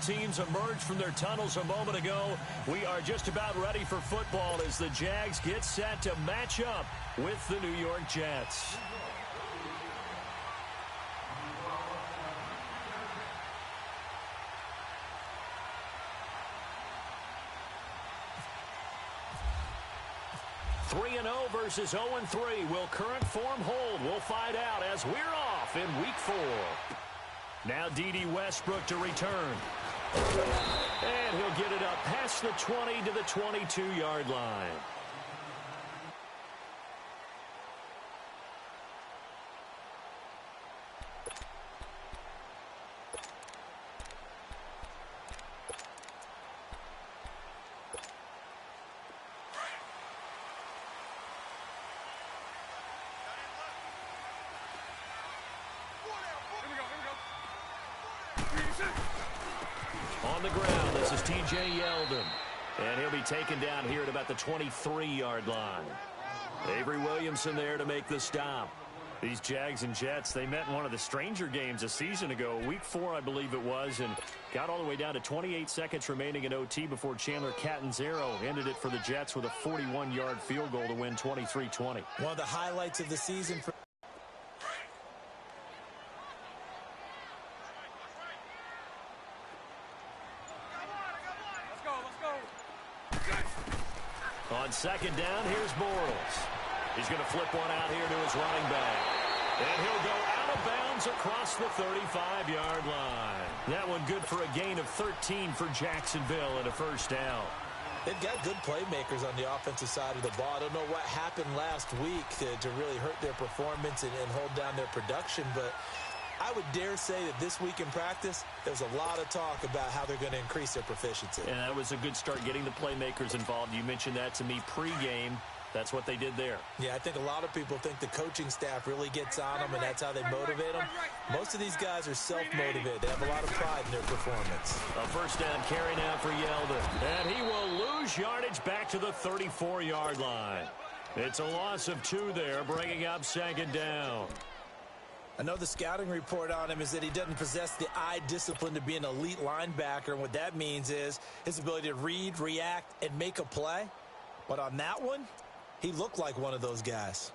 teams emerged from their tunnels a moment ago. We are just about ready for football as the Jags get set to match up with the New York Jets. Three 3-0 versus 0-3. Will current form hold? We'll find out as we're off in Week 4. Now Yetidee Westbrook to return. And he'll get it up past the 20 to the 22-yard line. On the ground, this is T.J. Yeldon. And he'll be taken down here at about the 23-yard line. Avery Williamson there to make the stop. These Jags and Jets, they met in one of the stranger games a season ago, Week 4, I believe it was, and got all the way down to 28 seconds remaining in OT before Chandler Catanzaro ended it for the Jets with a 41-yard field goal to win 23-20. One of the highlights of the season for On second down, here's Bortles. He's going to flip one out here to his running back. And he'll go out of bounds across the 35-yard line. That one good for a gain of 13 for Jacksonville and a first down. They've got good playmakers on the offensive side of the ball. I don't know what happened last week to really hurt their performance and hold down their production, but I would dare say that this week in practice, there's a lot of talk about how they're going to increase their proficiency. And that was a good start getting the playmakers involved. You mentioned that to me pregame. That's what they did there. Yeah, I think a lot of people think the coaching staff really gets on them, and that's how they motivate them. Most of these guys are self-motivated. They have a lot of pride in their performance. A first down carry now for Yeldon. And he will lose yardage back to the 34-yard line. It's a loss of 2 there, bringing up second down. I know the scouting report on him is that he doesn't possess the eye discipline to be an elite linebacker. And what that means is his ability to read, react, and make a play. But on that one, he looked like one of those guys.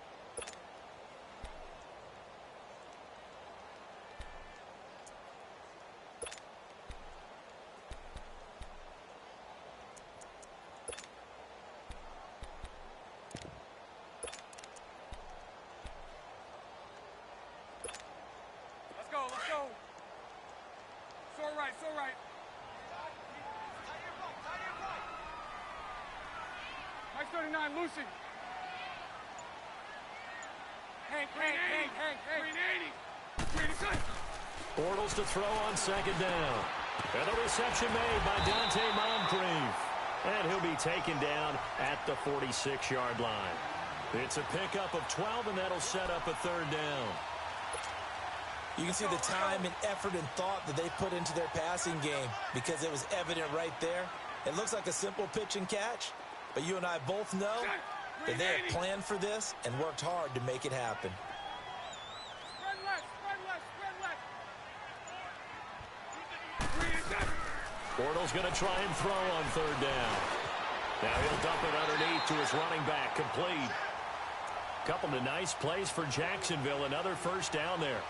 Let's go. So right. Mike 39, Lucy. Hank. 380. Bortles to throw on second down. And a reception made by Dante Moncrief. And he'll be taken down at the 46-yard line. It's a pickup of 12, and that'll set up a third down. You can see the time and effort and thought that they put into their passing game because it was evident right there. It looks like a simple pitch and catch, but you and I both know that they have planned for this and worked hard to make it happen. Bortles going to try and throw on third down. Now he'll dump it underneath to his running back, complete. Couple of nice plays for Jacksonville. Another first down there.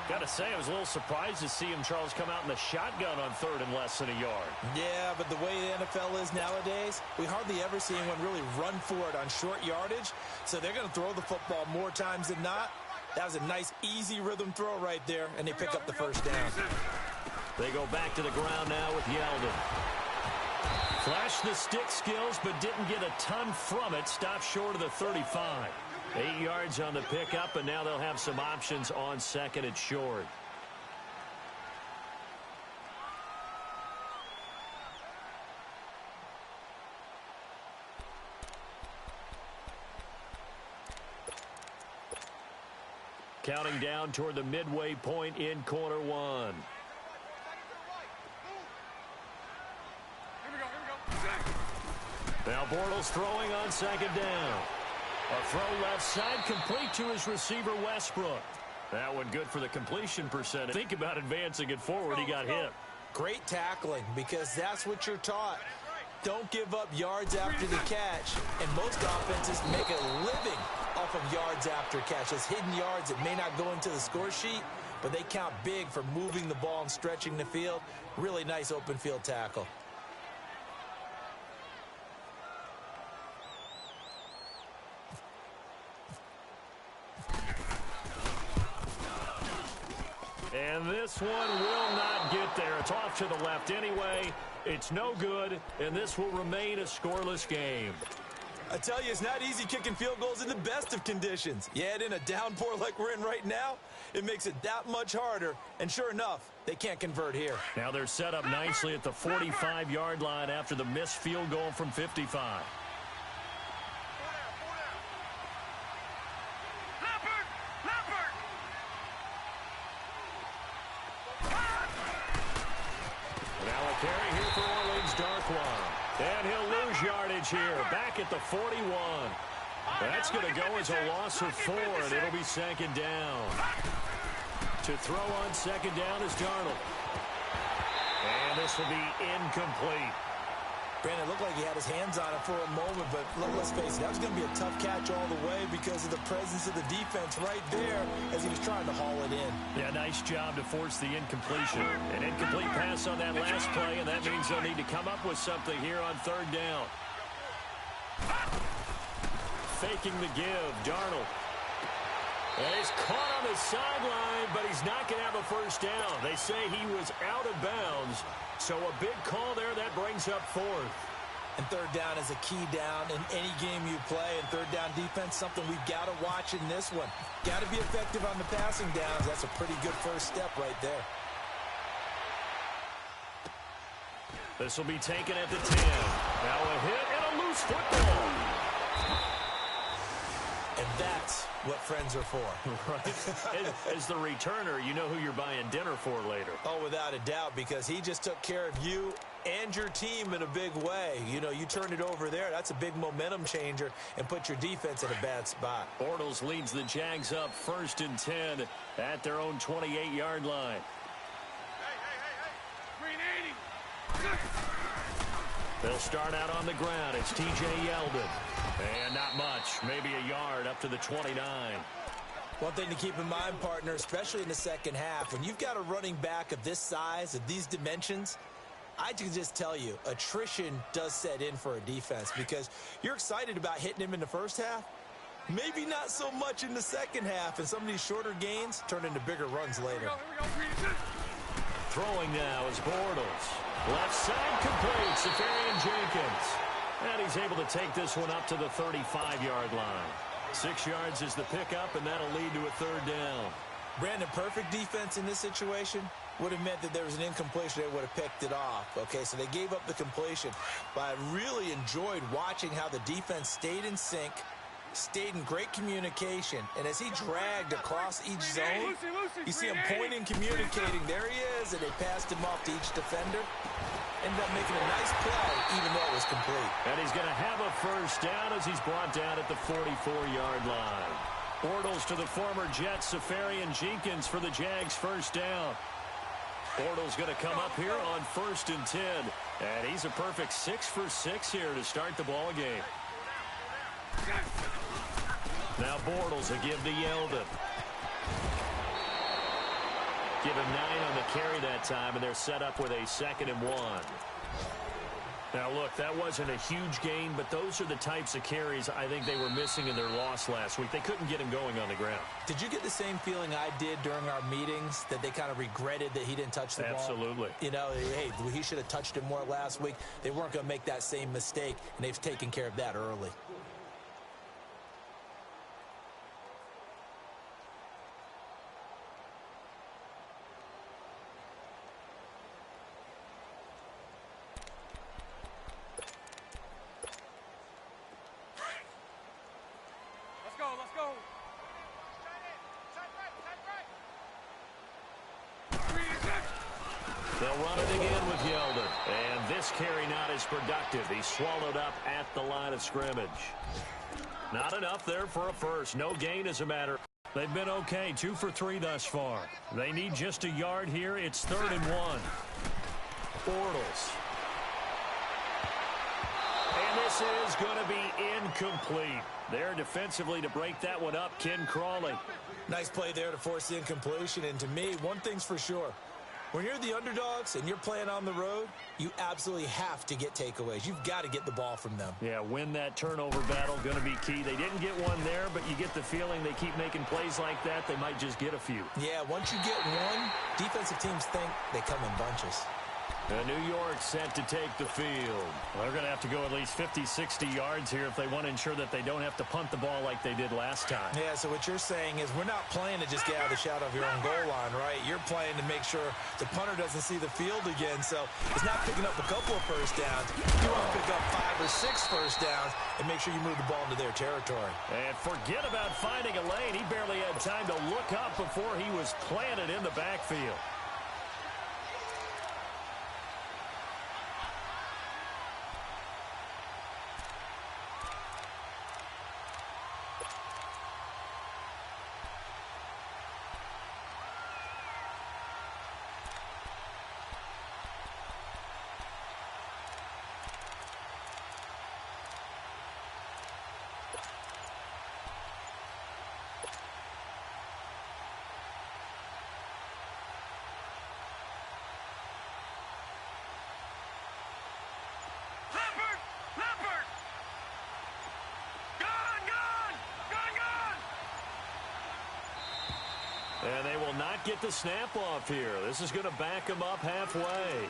Got to say, I was a little surprised to see him, Charles, come out in the shotgun on third and less than a yard. Yeah, but the way the NFL is nowadays, we hardly ever see anyone really run for it on short yardage. So they're going to throw the football more times than not. That was a nice, easy rhythm throw right there, and they pick up the first down. They go back to the ground now with Yeldon. Flashed the stick skills, but didn't get a ton from it. Stopped short of the 35. 8 yards on the pickup, and now they'll have some options on second and short. Counting down toward the midway point in quarter one. Now Bortles throwing on second down. A throw left side, complete to his receiver, Westbrook. That one good for the completion percentage. Think about advancing it forward. He got hit. Great tackling, because that's what you're taught. Don't give up yards after the catch. And most offenses make a living off of yards after catch. Those hidden yards that may not go into the score sheet, but they count big for moving the ball and stretching the field. Really nice open field tackle. And this one will not get there. It's off to the left anyway. It's no good, and this will remain a scoreless game. I tell you, it's not easy kicking field goals in the best of conditions. You add in a downpour like we're in right now, it makes it that much harder. And sure enough, they can't convert here. Now they're set up nicely at the 45-yard line after the missed field goal from 55. And he'll lose yardage here, back at the 41. That's going to go as a loss of 4, and it'll be second down. To throw on second down is Darnold. And this will be incomplete. Brandon, it looked like he had his hands on it for a moment, but let's face it, that was going to be a tough catch all the way because of the presence of the defense right there as he was trying to haul it in. Yeah, nice job to force the incompletion. An incomplete pass on that last play, and that means they'll need to come up with something here on third down. Faking the give, Darnold. And he's caught on the sideline, but he's not going to have a first down. They say he was out of bounds. So a big call there that brings up 4th. And third down is a key down in any game you play. And third down defense, something we've got to watch in this one. Got to be effective on the passing downs. That's a pretty good first step right there. This will be taken at the 10. Now a hit and a loose football. And that's what friends are for. Right. As the returner, you know who you're buying dinner for later. Oh, without a doubt, because he just took care of you and your team in a big way. You know, you turn it over there. That's a big momentum changer and put your defense in a bad spot. Bortles leads the Jags up 1st and 10 at their own 28-yard line. They'll start out on the ground. It's T.J. Yeldon. And not much. Maybe a yard up to the 29. One thing to keep in mind, partner, especially in the second half, when you've got a running back of this size, of these dimensions, I can just tell you, attrition does set in for a defense because you're excited about hitting him in the first half. Maybe not so much in the second half, and some of these shorter gains turn into bigger runs later. Throwing now is Bortles. Left side complete, Safarian Jenkins. And he's able to take this one up to the 35-yard line. 6 yards is the pickup, and that'll lead to a third down. Brandon, perfect defense in this situation would have meant that there was an incompletion. They would have picked it off. Okay, so they gave up the completion. But I really enjoyed watching how the defense stayed in sync, stayed in great communication. And as he dragged across each zone, you see him pointing, communicating. There he is, and they passed him off to each defender. Ended up making a nice play, even though it was complete. And he's going to have a first down as he's brought down at the 44-yard line. Bortles to the former Jet, Safarian Jenkins for the Jags' first down. Bortles going to come up here on 1st and 10. And he's a perfect 6 for 6 here to start the ball game. Now Bortles will give to Yeldon. Give him 9 on the carry that time, and they're set up with a 2nd and 1. Now, look, that wasn't a huge gain, but those are the types of carries I think they were missing in their loss last week. They couldn't get him going on the ground. Did you get the same feeling I did during our meetings, that they kind of regretted that he didn't touch the ball? Absolutely. You know, hey, he should have touched it more last week. They weren't going to make that same mistake, and they've taken care of that early. Let's go. They'll run it again with Yeldon. And this carry not as productive. He's swallowed up at the line of scrimmage. Not enough there for a first. No gain as a matter. They've been okay. 2 for 3 thus far. They need just a yard here. It's 3rd and 1. Bortles. And this is going to be incomplete. There defensively to break that one up, Ken Crawley. Nice play there to force the incompletion. And to me, one thing's for sure. When you're the underdogs and you're playing on the road, you absolutely have to get takeaways. You've got to get the ball from them. Yeah, win that turnover battle, going to be key. They didn't get one there, but you get the feeling they keep making plays like that, they might just get a few. Yeah, once you get one, defensive teams think they come in bunches. New York set to take the field. Well, they're going to have to go at least 50, 60 yards here if they want to ensure that they don't have to punt the ball like they did last time. Yeah, so what you're saying is we're not playing to just get out of the shadow of your own goal line, right? You're playing to make sure the punter doesn't see the field again. So it's not picking up a couple of first downs. You want to pick up 5 or 6 first downs and make sure you move the ball into their territory. And forget about finding a lane. He barely had time to look up before he was planted in the backfield. And they will not get the snap off here. This is going to back him up halfway.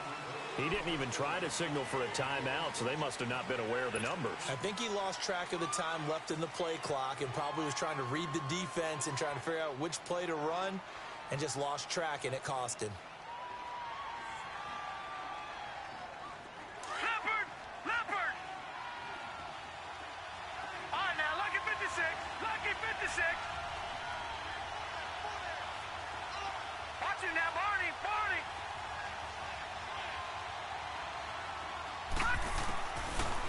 He didn't even try to signal for a timeout, so they must have not been aware of the numbers. I think he lost track of the time left in the play clock and probably was trying to read the defense and trying to figure out which play to run and just lost track, and it cost him. Leopard! All right, now, lucky 56. Lucky 56. Watch it now, Barney.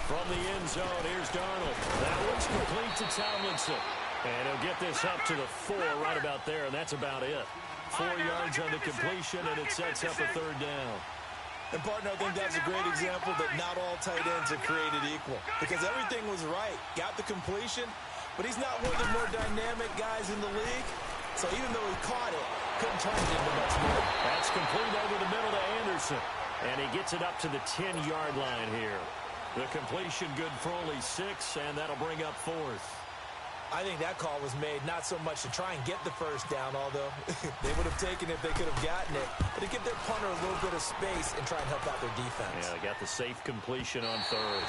From the end zone, here's Darnold. That one's complete to Tomlinson. And he'll get this up to the 4 right about there, and that's about it. 4 yards on the completion, and it sets up a third down. And, partner, I think that's a great example that not all tight ends are created equal. Because everything was right. Got the completion, but he's not one of the more dynamic guys in the league. So even though he caught it, couldn't turn it into much more. That's complete over the middle to Anderson. And he gets it up to the 10-yard line here. The completion good for only 6, and that'll bring up 4th. I think that call was made not so much to try and get the first down, although they would have taken it if they could have gotten it, but to give their punter a little bit of space and try and help out their defense. Yeah, they got the safe completion on 3rd.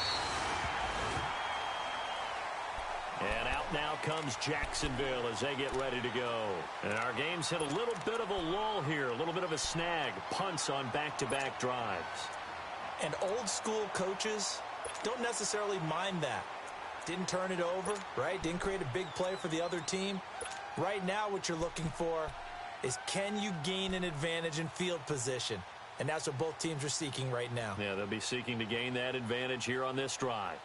And out now comes Jacksonville as they get ready to go. And our game's hit a little bit of a lull here, a little bit of a snag. Punts on back-to-back drives. And old-school coaches don't necessarily mind that. Didn't turn it over, right? Didn't create a big play for the other team. Right now what you're looking for is can you gain an advantage in field position? And that's what both teams are seeking right now. Yeah, they'll be seeking to gain that advantage here on this drive.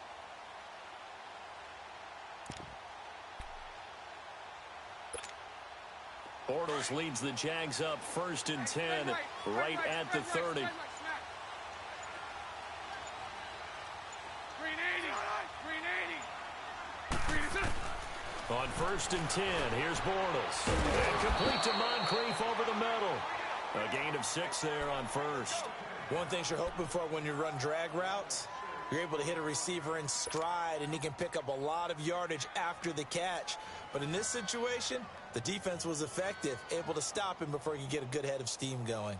Bortles leads the Jags up 1st and 10 right at the 30. On 1st and 10, here's Bortles. And complete to Moncrief over the middle. A gain of 6 there on 1st. One thing you're hoping for when you run drag routes, you're able to hit a receiver in stride, and he can pick up a lot of yardage after the catch. But in this situation, the defense was effective, able to stop him before he could get a good head of steam going.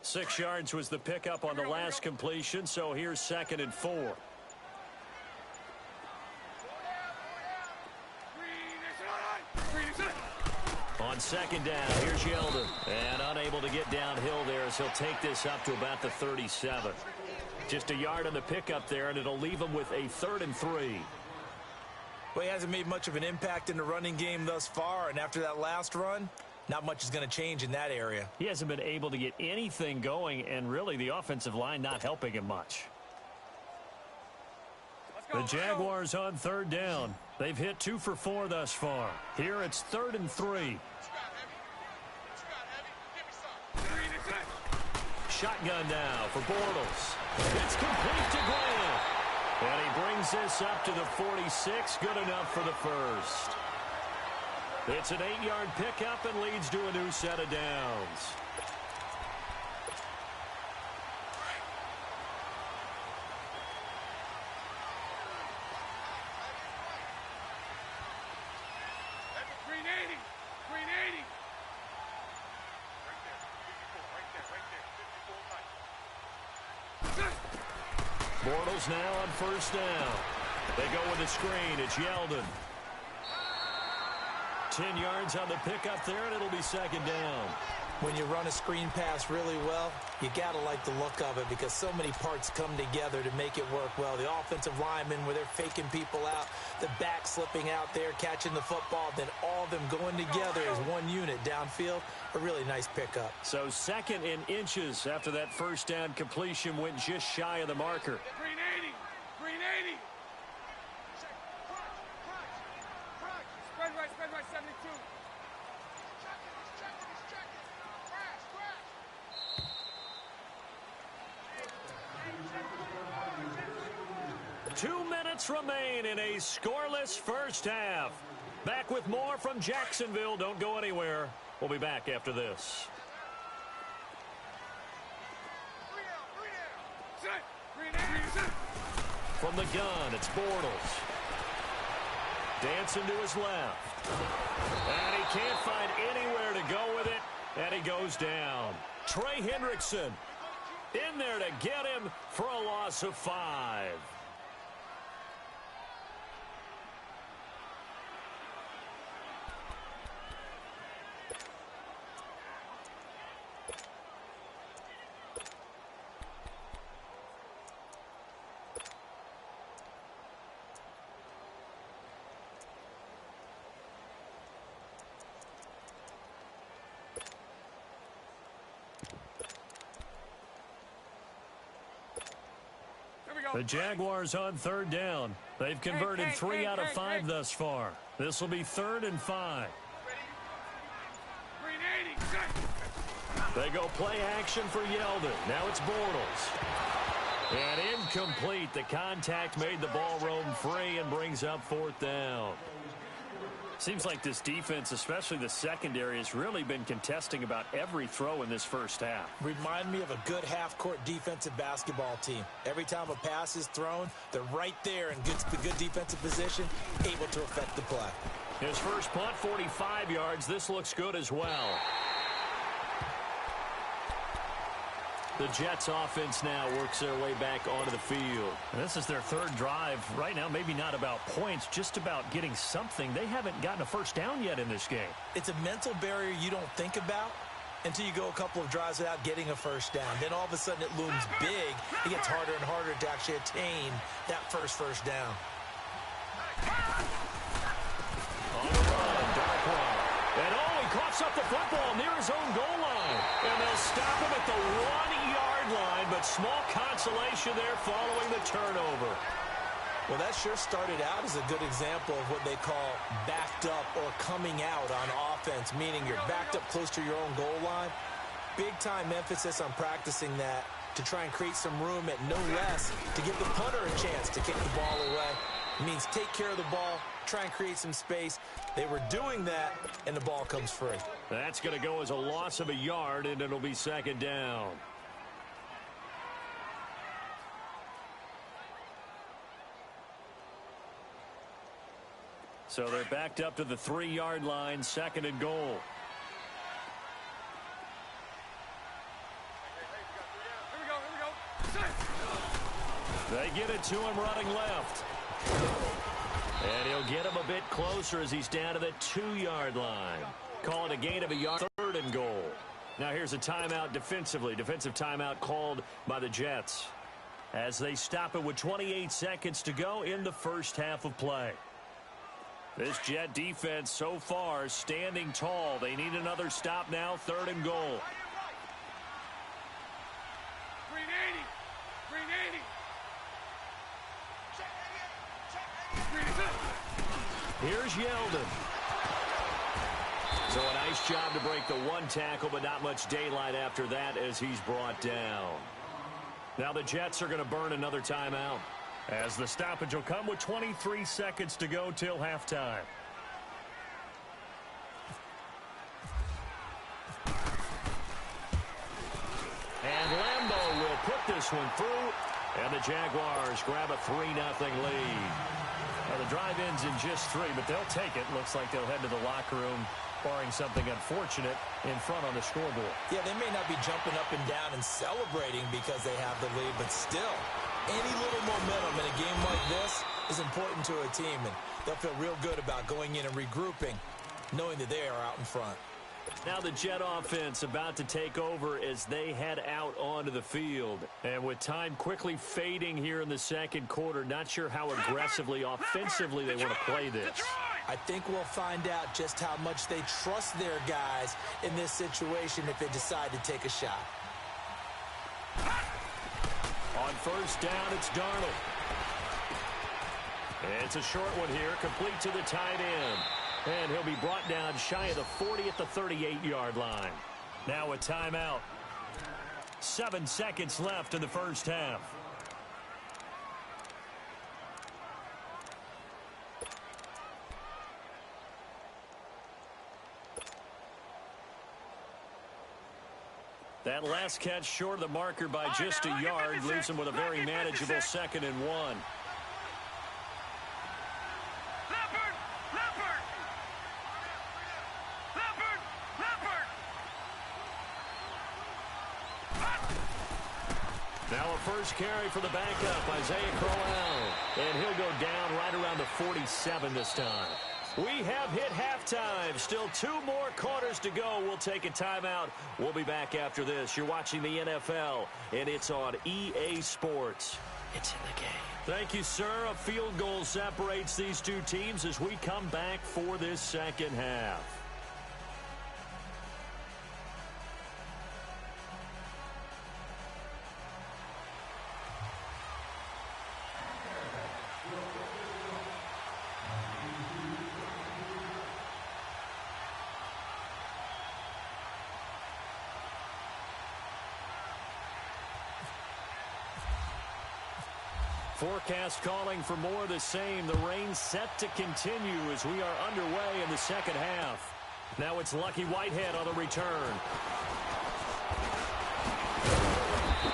Six yards was the pickup on the last completion, so here's 2nd and 4. On 2nd down, here's Yeldon. And unable to get downhill there as he'll take this up to about the 37. Just a yard on the pickup there, and it'll leave him with a 3rd and 3. Well, he hasn't made much of an impact in the running game thus far, and after that last run, not much is going to change in that area. He hasn't been able to get anything going, and really the offensive line not helping him much. The Jaguars on third down. They've hit 2 for 4 thus far. Here it's 3rd and 3. Shotgun now for Bortles. It's complete to Graham. And he brings this up to the 46. Good enough for the first. It's an 8-yard pickup and leads to a new set of downs. Bortles now on first down. They go with a screen. It's Yeldon. 10 yards on the pickup there, and it'll be 2nd down. When you run a screen pass really well, you got to like the look of it because so many parts come together to make it work well. The offensive linemen, where they're faking people out, the back slipping out there, catching the football, then all of them going together as one unit downfield. A really nice pickup. So 2nd and inches after that first down completion went just shy of the marker. Green 80. Green 80. Spread right, 72. Two minutes remain in a scoreless first half. Back with more from Jacksonville. Don't go anywhere. We'll be back after this. From the gun, it's Bortles. Dancing to his left. And he can't find anywhere to go with it. And he goes down. Trey Hendrickson in there to get him for a loss of 5. The Jaguars on third down. They've converted 3 out of 5 thus far. This will be 3rd and 5. They go play action for Yeldon. Now it's Bortles. And incomplete. The contact made the ball roam free and brings up 4th down. Seems like this defense, especially the secondary, has really been contesting about every throw in this first half. Remind me of a good half-court defensive basketball team. Every time a pass is thrown, they're right there in good defensive position, able to affect the play. His first punt, 45 yards. This looks good as well. The Jets offense now works their way back onto the field. And this is their 3rd drive. Right now, maybe not about points, just about getting something. They haven't gotten a first down yet in this game. It's a mental barrier you don't think about until you go a couple of drives without getting a first down. Then all of a sudden it looms big. It gets harder and harder to actually attain that first down. On the run, Darkwa. And he coughs up the football near his own goal line. And they'll stop him at the 1-yard line, but small consolation there following the turnover. Well, that sure started out as a good example of what they call backed up or coming out on offense, meaning you're backed up close to your own goal line. Big-time emphasis on practicing that to try and create some room at no less to give the punter a chance to kick the ball away. It means take care of the ball, try and create some space. They were doing that, and the ball comes free. That's going to go as a loss of a yard, and it'll be 2nd down. So they're backed up to the 3-yard line, 2nd and goal. They get it to him running left. And he'll get him a bit closer as he's down to the 2-yard line. Call it a gain of a yard, 3rd and goal. Now here's a timeout defensively. Defensive timeout called by the Jets as they stop it with 28 seconds to go in the first half of play. This Jet defense so far standing tall. They need another stop now, 3rd and goal. Green 80. Green 80. Green is up. Here's Yeldon. So a nice job to break the one tackle, but not much daylight after that as he's brought down. Now the Jets are going to burn another timeout, as the stoppage will come with 23 seconds to go till halftime. And Lambeau will put this one through, and the Jaguars grab a 3-0 lead. Now the drive ends in just 3, but they'll take it. Looks like they'll head to the locker room, barring something unfortunate, in front on the scoreboard. Yeah, they may not be jumping up and down and celebrating because they have the lead, but still, any little momentum in a game like this is important to a team, and they'll feel real good about going in and regrouping, knowing that they are out in front. Now the Jet offense about to take over as they head out onto the field. And with time quickly fading here in the second quarter, not sure how aggressively, offensively they want to play this. I think we'll find out just how much they trust their guys in this situation if they decide to take a shot. On first down, it's Darnold. It's a short one here, complete to the tight end. And he'll be brought down shy of the 40 at the 38-yard line. Now a timeout. 7 seconds left in the first half. That last catch short of the marker by just a yard leaves him with a very manageable 2nd and 1. Now a first carry for the backup, Isaiah Crowell. And he'll go down right around the 47 this time. We have hit halftime. Still 2 more quarters to go. We'll take a timeout. We'll be back after this. You're watching the NFL, and it's on EA Sports. It's in the game. Thank you, sir. A field goal separates these two teams as we come back for this second half. Forecast calling for more of the same. The rain set to continue as we are underway in the second half. Now it's Lucky Whitehead on the return.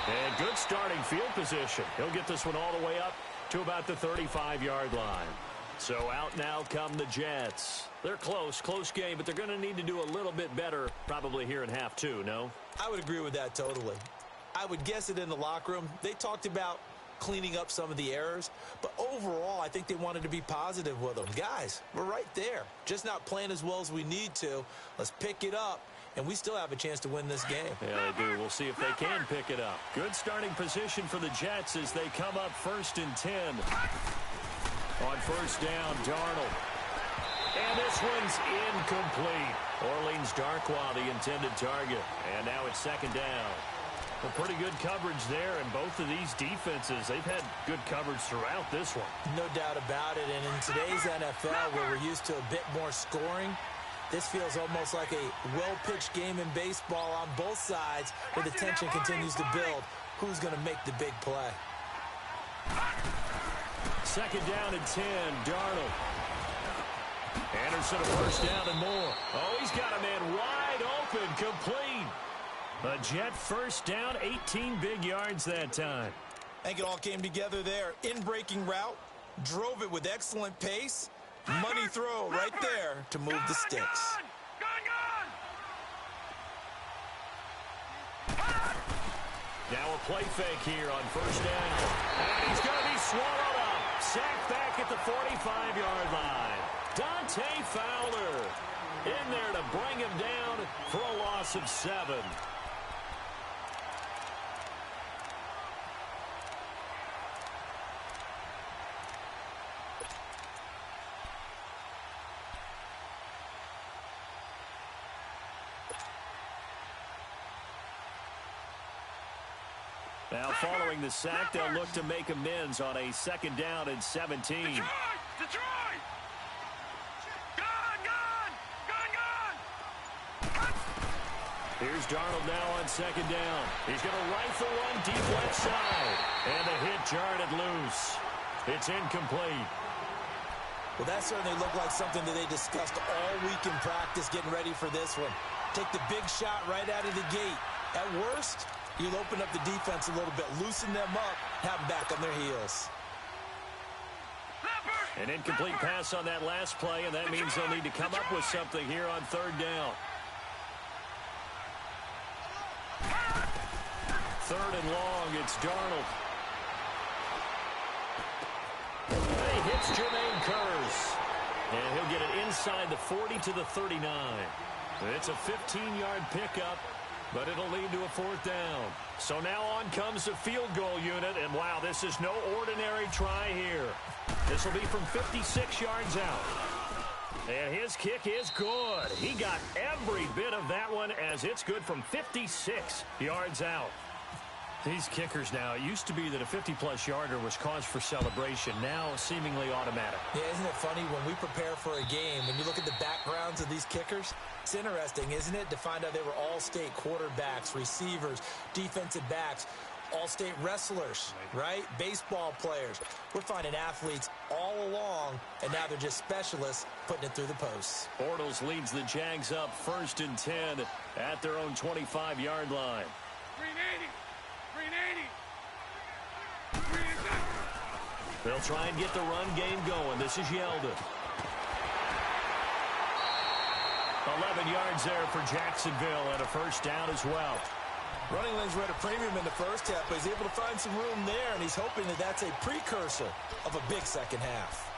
And good starting field position. He'll get this one all the way up to about the 35-yard line. So out now come the Jets. They're close game, but they're going to need to do a little bit better probably here in half 2, no? I would agree with that totally. I would guess it in the locker room. They talked about cleaning up some of the errors, but overall I think they wanted to be positive with them. Guys, we're right there, just not playing as well as we need to. Let's pick it up, and we still have a chance to win this game. Yeah, they do. We'll see if they can pick it up. Good starting position for the Jets as they come up 1st and 10. On first down, Darnold. And this one's incomplete. Orleans Darkwa, the intended target. And now it's 2nd down. Well, pretty good coverage there, and both of these defenses, they've had good coverage throughout this one. No doubt about it, and in today's NFL, where we're used to a bit more scoring, this feels almost like a well-pitched game in baseball on both sides, where the tension continues to build. Who's going to make the big play? 2nd down and 10, Darnold. Anderson a first down and more. Oh, he's got a man wide open, complete. A Jet first down, 18 big yards that time. I think it all came together there. In-breaking route, drove it with excellent pace. Money throw right there to move the sticks. Now a play fake here on first down. And he's going to be swallowed up. Sacked back at the 45-yard line. Dante Fowler in there to bring him down for a loss of 7. Now, following the sack, they'll look to make amends on a 2nd down and 17. Detroit! Detroit! Gone! Gone! Gone! Gone! Here's Darnold now on 2nd down. He's going to rifle one deep left side. And the hit jarred it loose. It's incomplete. Well, that certainly looked like something that they discussed all week in practice getting ready for this one. Take the big shot right out of the gate. At worst, you'll open up the defense a little bit, loosen them up, have them back on their heels. An incomplete pass on that last play, and that means they'll need to come up with something here on 3rd down. 3rd and long, it's Darnold. He hits Jermaine Kearse. And he'll get it inside the 40 to the 39. It's a 15-yard pickup, but it'll lead to a 4th down. So now on comes the field goal unit, and wow, this is no ordinary try here. This will be from 56 yards out. And his kick is good. He got every bit of that one as it's good from 56 yards out. These kickers now, it used to be that a 50-plus yarder was cause for celebration. Now, seemingly automatic. Yeah, isn't it funny when we prepare for a game, when you look at the backgrounds of these kickers, it's interesting, isn't it, to find out they were all-state quarterbacks, receivers, defensive backs, all-state wrestlers, right? Baseball players. We're finding athletes all along, and now they're just specialists putting it through the posts. Bortles leads the Jags up 1st and 10 at their own 25-yard line. Green 80! Green 80! Green is up! They'll try and get the run game going. This is Yeldon. 11 yards there for Jacksonville and a 1st down as well. Running lanes were at a premium in the first half, but he's able to find some room there, and he's hoping that that's a precursor of a big second half.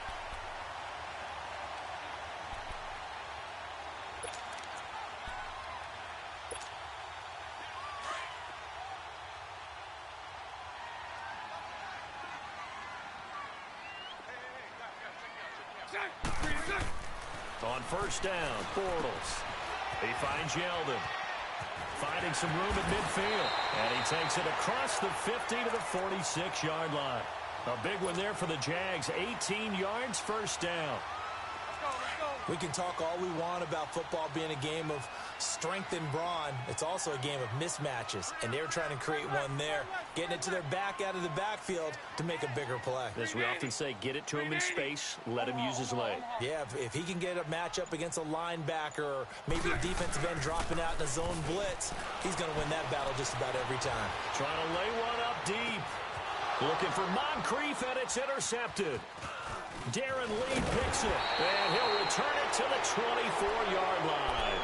Green is up! On 1st down, Bortles. He finds Yeldon. Finding some room at midfield. And he takes it across the 50 to the 46-yard line. A big one there for the Jags. 18 yards, 1st down. We can talk all we want about football being a game of strength and brawn. It's also a game of mismatches, and they're trying to create one there, getting it to their back out of the backfield to make a bigger play. As we often say, get it to him in space, let him use his leg. Yeah, if he can get a matchup against a linebacker or maybe a defensive end dropping out in a zone blitz, he's going to win that battle just about every time. Trying to lay one up deep. Looking for Moncrief, and it's intercepted. Darren Lee picks it, and he'll return it to the 24-yard line.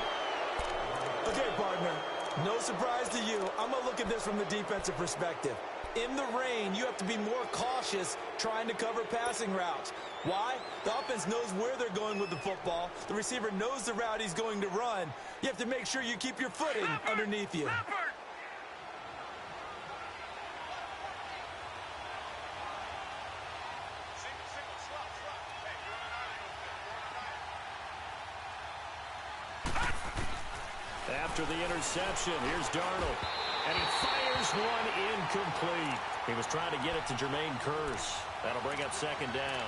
Okay, partner, no surprise to you. I'm going to look at this from the defensive perspective. In the rain, you have to be more cautious trying to cover passing routes. Why? The offense knows where they're going with the football. The receiver knows the route he's going to run. You have to make sure you keep your footing underneath you. After the interception, here's Darnold. And he fires one incomplete. He was trying to get it to Jermaine Kearse. That'll bring up 2nd down.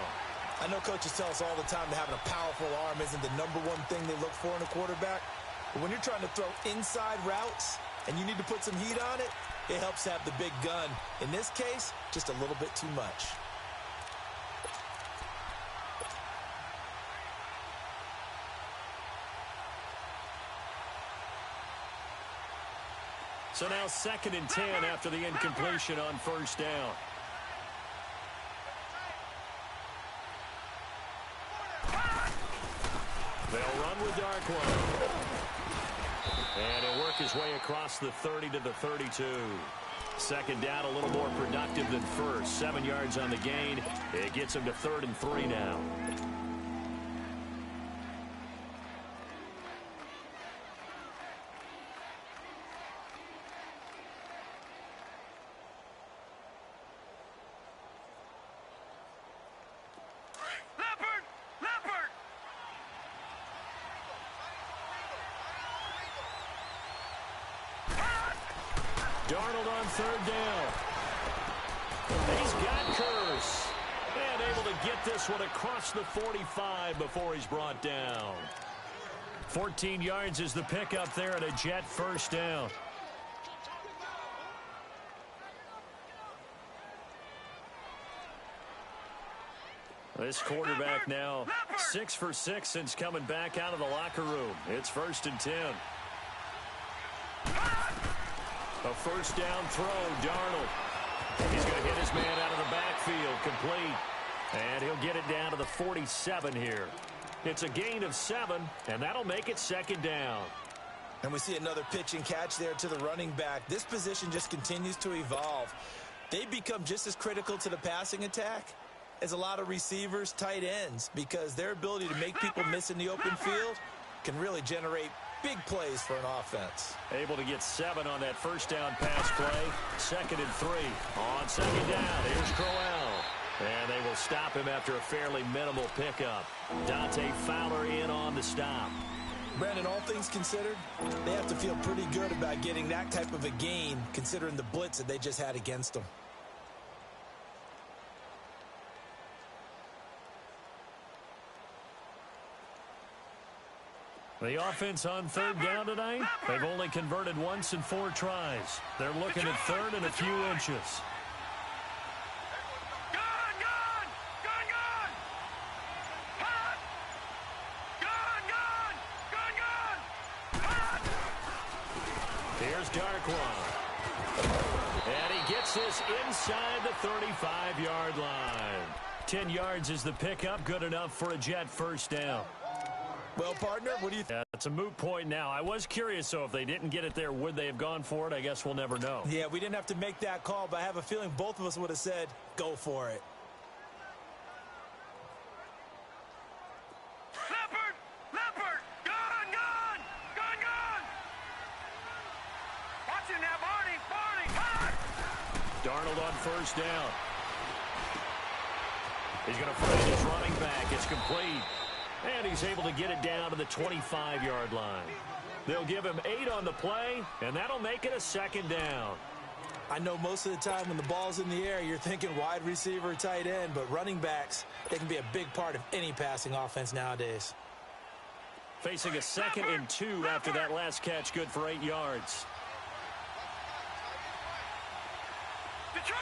I know coaches tell us all the time that having a powerful arm isn't the #1 thing they look for in a quarterback. But when you're trying to throw inside routes and you need to put some heat on it, it helps to have the big gun. In this case, just a little bit too much. So now 2nd and 10 after the incompletion on 1st down. They'll run with Darkwa. And he'll work his way across the 30 to the 32. 2nd down, a little more productive than 1st. 7 yards on the gain. It gets him to 3rd and 3 now. Darnold on 3rd down. to get this one across the 45 before he's brought down. 14 yards is the pickup there and a Jet first down. This quarterback now 6 for 6 since coming back out of the locker room. It's 1st and 10. A first down throw, Darnold. He's going to hit his man out of the backfield, complete. And he'll get it down to the 47 here. It's a gain of 7, and that'll make it 2nd down. And we see another pitch and catch there to the running back. This position just continues to evolve. They become just as critical to the passing attack as a lot of receivers, tight ends, because their ability to make people miss in the open field can really generate big plays for an offense. Able to get 7 on that first down pass play. 2nd and 3. On 2nd down, here's Crowell. And they will stop him after a fairly minimal pickup. Dante Fowler in on the stop. Brandon, all things considered, they have to feel pretty good about getting that type of a gain, considering the blitz that they just had against them. The offense on 3rd down tonight, they've only converted once in 4 tries. They're looking at 3rd and a few inches. Here's Darkwan. And he gets this inside the 35-yard line. 10 yards is the pickup, good enough for a Jet first down. Well, partner, what do you think? It's a moot point now. I was curious, so if they didn't get it there, would they have gone for it? I guess we'll never know. Yeah, we didn't have to make that call, but I have a feeling both of us would have said, go for it. Leopard! Gun! Watching now, Barney! Hot! Darnold on first down. He's going to find his running back. It's complete. And he's able to get it down to the 25-yard line. They'll give him 8 on the play, and that'll make it a 2nd down. I know most of the time when the ball's in the air, you're thinking wide receiver, tight end, but running backs, they can be a big part of any passing offense nowadays. Facing a 2nd and 2 after that last catch, good for 8 yards. Detroit!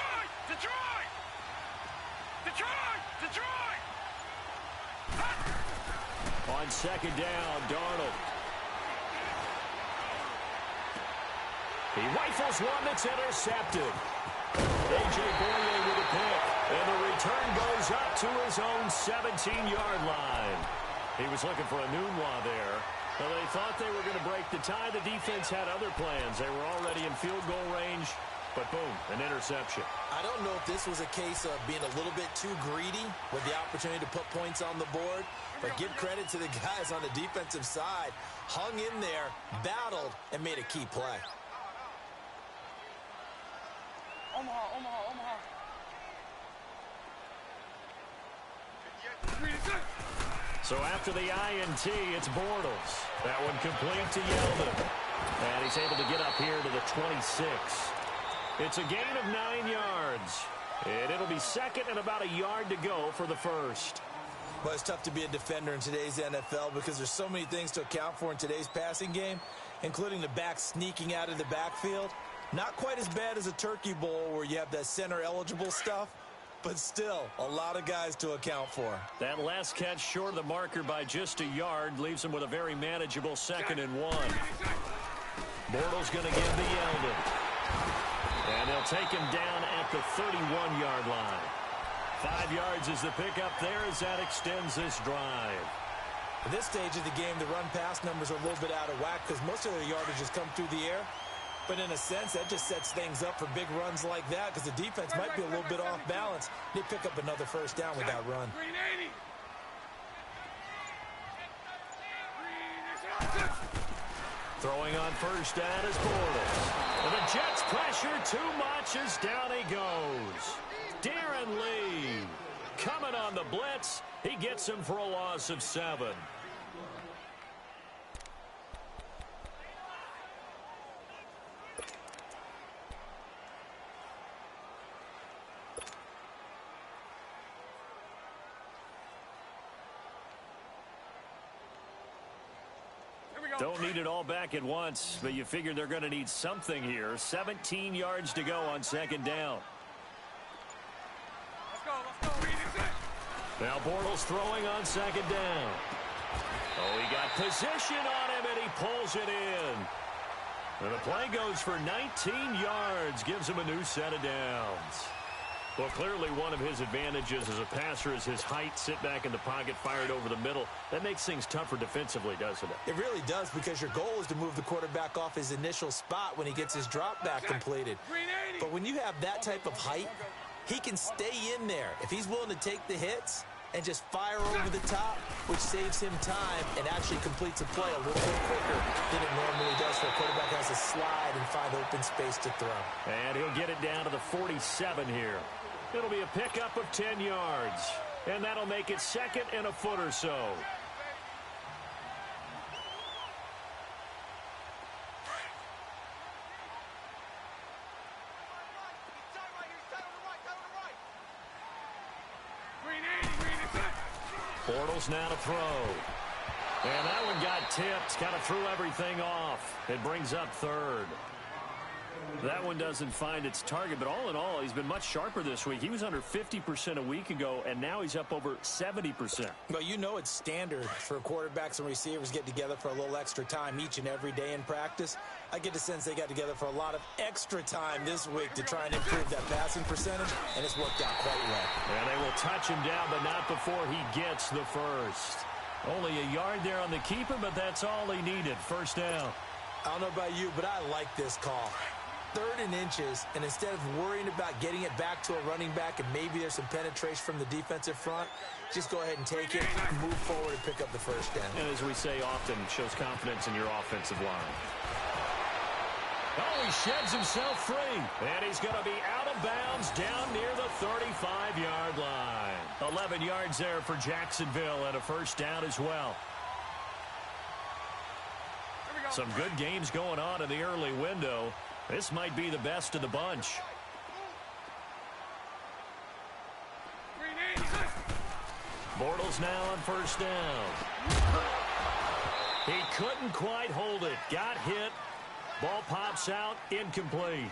On 2nd down, Darnold. He rifles one that's intercepted. A.J. Boye with a pick. And the return goes up to his own 17-yard line. He was looking for a Nunwa there. Well, they thought they were going to break the tie. The defense had other plans. They were already in field goal range. But boom, an interception. I don't know if this was a case of being a little bit too greedy with the opportunity to put points on the board, but give credit to the guys on the defensive side. Hung in there, battled, and made a key play. Omaha. So after the INT, it's Bortles. That one complete to Yeldon. And he's able to get up here to the 26. It's a gain of 9 yards. And it'll be 2nd and about a yard to go for the first. Well, it's tough to be a defender in today's NFL because there's so many things to account for in today's passing game, including the back sneaking out of the backfield. Not quite as bad as a turkey bowl where you have that center-eligible stuff, but still a lot of guys to account for. That last catch short of the marker by just a yard leaves him with a very manageable 2nd and 1. Bortles going to give to Yeldon. And they'll take him down at the 31-yard line. 5 yards is the pickup there as that extends this drive. At this stage of the game, the run-pass numbers are a little bit out of whack because most of their yardage has come through the air. But in a sense, that just sets things up for big runs like that because the defense might be a little bit off balance. They pick up another first down with that run. Throwing on first down is Bortles. And the Jets pressure too much as down he goes. Darren Lee coming on the blitz. He gets him for a loss of 7. Don't need it all back at once, but you figure they're going to need something here. 17 yards to go on second down. Let's go. Now Bortles throwing on second down. Oh, he got position on him, and he pulls it in. And the play goes for 19 yards, gives him a new set of downs. Well, clearly one of his advantages as a passer is his height. Sit back in the pocket, fired over the middle. That makes things tougher defensively, doesn't it? It really does, because your goal is to move the quarterback off his initial spot when he gets his drop back completed. But when you have that type of height, he can stay in there if he's willing to take the hits and just fire over the top, which saves him time and actually completes a play a little bit quicker than it normally does for a quarterback who has to slide and find open space to throw. And he'll get it down to the 47 here. It'll be a pickup of 10 yards. And that'll make it second and a foot or so. Bortles now to throw. And that one got tipped. Kind of threw everything off. It brings up third. That one doesn't find its target, but all in all, he's been much sharper this week. He was under 50% a week ago, and now he's up over 70%. Well, you know it's standard for quarterbacks and receivers get together for a little extra time each and every day in practice. I get the sense they got together for a lot of extra time this week to try and improve that passing percentage, and it's worked out quite well. And they will touch him down, but not before he gets the first. Only a yard there on the keeper, but that's all he needed. First down. I don't know about you, but I like this call. 3rd and inches, and instead of worrying about getting it back to a running back and maybe there's some penetration from the defensive front, just go ahead and take it, move forward, and pick up the first down. And as we say often, shows confidence in your offensive line. Oh, he sheds himself free, and he's going to be out of bounds down near the 35-yard line. 11 yards there for Jacksonville, and a first down as well. Some good games going on in the early window. This might be the best of the bunch. Bortles now on first down. He couldn't quite hold it. Got hit. Ball pops out. Incomplete.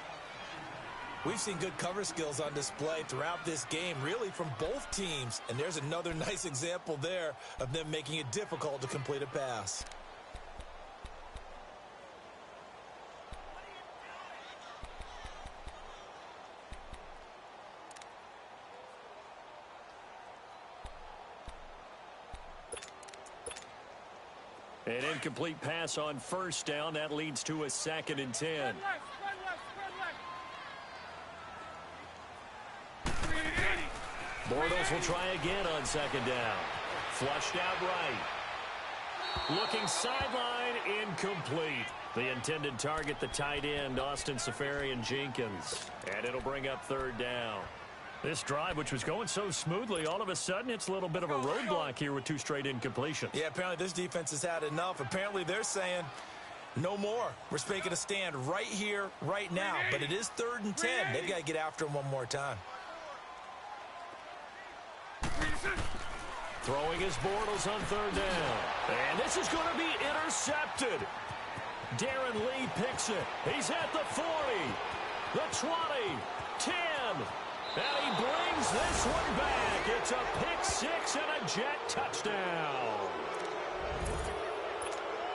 We've seen good cover skills on display throughout this game, really from both teams. And there's another nice example there of them making it difficult to complete a pass. An incomplete pass on first down. That leads to a 2nd and 10. Bortles will try again on second down. Flushed out right. Looking sideline, incomplete. The intended target, the tight end, Austin Seferian-Jenkins. And it'll bring up 3rd down. This drive, which was going so smoothly, all of a sudden it's a little bit of a roadblock here with 2 straight incompletions. Yeah, apparently this defense has had enough. Apparently they're saying no more. We're making a stand right here, right now. But it is 3rd and 10. They've got to get after him one more time. Throwing his Bortles on 3rd down. And this is going to be intercepted. Darren Lee picks it. He's at the 40, the 20, 10. And he brings this one back. It's a pick 6 and a Jet touchdown.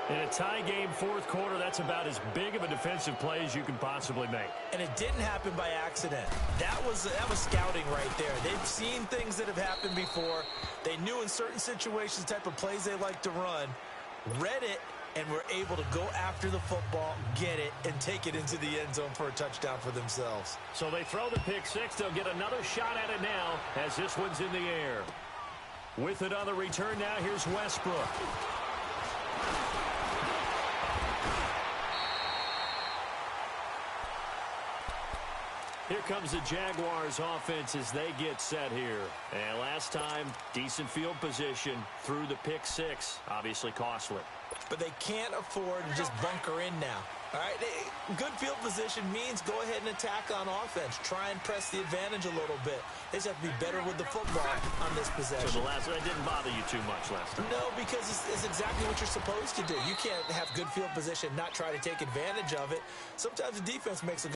In a tie game, 4th quarter, that's about as big of a defensive play as you can possibly make. And it didn't happen by accident. That was scouting right there. They've seen things that have happened before. They knew in certain situations the type of plays they like to run, read it, and were able to go after the football, get it, and take it into the end zone for a touchdown for themselves. So they throw the pick 6. They'll get another shot at it now as this one's in the air. With it on the return now, here's Westbrook. Here comes the Jaguars offense as they get set here. And last time, decent field position through the pick 6. Obviously costly. But they can't afford to just bunker in now. All right, good field position means go ahead and attack on offense. Try and press the advantage a little bit. They just have to be better with the football on this possession. So the last one didn't bother you too much last time? No, because it's exactly what you're supposed to do. You can't have good field position, not try to take advantage of it. Sometimes the defense makes a